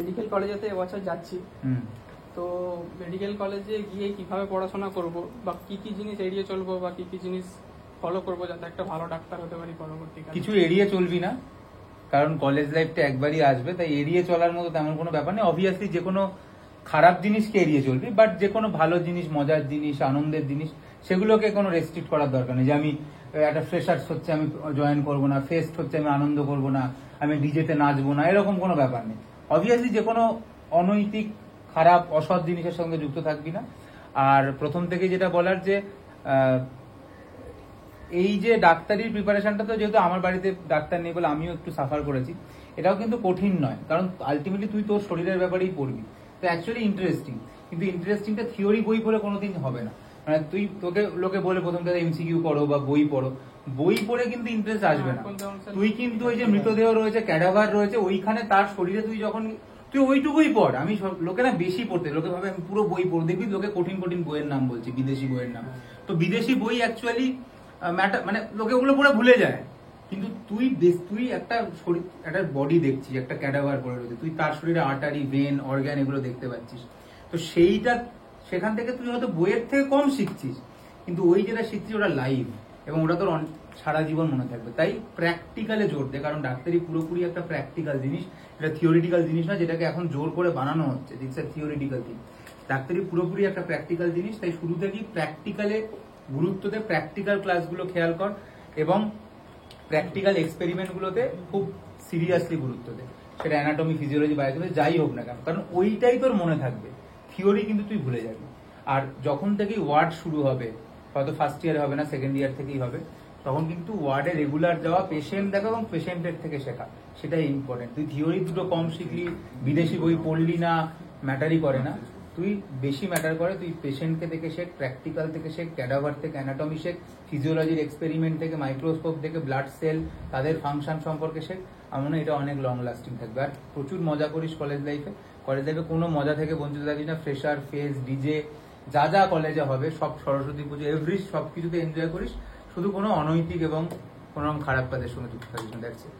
Medical কলেজেতে এবছর যাচ্ছি। তো মেডিকেল কলেজে গিয়ে কিভাবে পড়াশোনা করব বা কি কি জিনিস এড়িয়ে চলবো বা কি কি জিনিস ফলো করবো যাতে একটা ভালো ডাক্তার হতে পারি পরবর্তীকালে। কিছু এড়িয়ে চলবি না, কারণ কলেজ লাইফটা একবারই আসবে, তাই এড়িয়ে চলার মতো তেমন কোনো ব্যাপার নেই। অবভিয়াসলি যে কোনো খারাপ জিনিসকে এড়িয়ে চলবি, বাট যে কোনো ভালো জিনিস, মজার জিনিস, আনন্দের জিনিস, সেগুলোকে কোনো রেস্ট্রিক্ট করার দরকার নেই। যে আমি একটা ফ্রেশার্স হচ্ছে আমি জয়েন করবো না, ফেস্ট হচ্ছে আমি আনন্দ করবো না, আমি ডিজেতে নাচবো না, এরকম কোনো ব্যাপার নেই। অবভিয়াসলি যে কোনো অনৈতিক, খারাপ, অসৎ জিনিসের সঙ্গে যুক্ত থাকবি না। আর প্রথম থেকে যেটা বলার যে এই যে ডাক্তারির প্রিপারেশনটা, তো যেহেতু আমার বাড়িতে ডাক্তার নেই বলে আমিও একটু সাফার করেছি, এটাও কিন্তু কঠিন নয়, কারণ আলটিমেটলি তুই তোর শরীরের ব্যাপারেই পড়বি। তো অ্যাকচুয়ালি ইন্টারেস্টিং, কিন্তু ইন্টারেস্টিংটা থিওরি বই পড়ে কোনোদিন হবে না। মানে তোকে লোকে বলে প্রথম থেকে এমসিকিউ পড়ো বা বই পড়ো, বই পড়ে কিন্তু ইন্টারেস্ট আসবে না। তুই কিন্তু ওই যে মৃতদেহ রয়েছে, ক্যাডাভার রয়েছে, ওইখানে তার শরীরে তুই যখন তুই ওইটুকুই পড়। আমি লোকে না বেশি পড়তে, লোকে ভাবে আমি পুরো বই পড়ো, দেখবি লোকে কঠিন কঠিন বইয়ের নাম বলছি, বিদেশি বইয়ের নাম। তো বিদেশি বই অ্যাকচুয়ালি ম্যাটার, মানে লোকে ওগুলো পড়ে ভুলে যায়। কিন্তু তুই একটা শরীর, একটা বডি দেখছিস, একটা ক্যাডাভার পড়ে রয়েছে, তুই তার শরীরে আর্টারি, ভেন, অর্গান এগুলো দেখতে পাচ্ছিস। তো সেখান থেকে তুই হয়তো বইয়ের থেকে কম শিখছিস, কিন্তু ওই যেটা শিখছিস ওটা লাইভ, এবং ওটা তোর সারা জীবন মনে থাকবে। তাই প্র্যাকটিক্যালে জোর দে, কারণ ডাক্তারি পুরোপুরি একটা প্র্যাকটিক্যাল জিনিস, এটা থিওরিটিক্যাল জিনিস না, যেটাকে এখন জোর করে বানানো হচ্ছে ইটস এ থিওরিটিক্যাল থিং। ডাক্তারি পুরোপুরি একটা প্র্যাকটিক্যাল জিনিস, তাই শুরু থেকেই প্র্যাকটিক্যালে গুরুত্ব দে, প্র্যাকটিক্যাল ক্লাসগুলো খেয়াল কর এবং প্র্যাকটিক্যাল এক্সপেরিমেন্টগুলোতে খুব সিরিয়াসলি গুরুত্ব দে। সেটা অ্যানাটমি, ফিজিওলজি, বায়োকেমিস্ট্রি যাই হোক না কেন, কারণ ওইটাই তোর মনে থাকবে। থিওরি কিন্তু তুই ভুলে যাবি। আর যখন থেকেই ওয়ার্ড শুরু হবে, হয়তো ফার্স্ট ইয়ারে হবে না, সেকেন্ড ইয়ার থেকেই হবে, তখন কিন্তু ওয়ার্ডে রেগুলার যাওয়া, পেশেন্ট দেখা এবং পেশেন্টের থেকে শেখা, সেটাই ইম্পর্টেন্ট। তুই থিওরি দুটো কম শিখলি, বিদেশি বই পড়লি না, ম্যাটারই করে না। তুই বেশি ম্যাটার করে তুই পেশেন্টকে থেকে শেখ, প্র্যাকটিক্যাল থেকে শেখ, ক্যাডাভার থেকে অ্যানাটমি শেখ, ফিজিওলজির এক্সপেরিমেন্ট থেকে, মাইক্রোস্কোপ থেকে, ব্লাড সেল, তাদের ফাংশন সম্পর্কে শেখ। আমার মনে হয় এটা অনেক লং লাস্টিং থাকবে। আর প্রচুর মজা করিস কলেজ লাইফে। কলেজ লাইফে কোনো মজা থেকে বঞ্চিত থাকিস না। ফ্রেশার, ফেস, ডিজে, যা যা কলেজে হবে সব, সরস্বতী পুজো, এভরি সবকিছুতে এনজয় করিস। শুধু কোনো অনৈতিক এবং কোনো খারাপ কাজের সঙ্গে যুক্ত থাকিস না। That's it.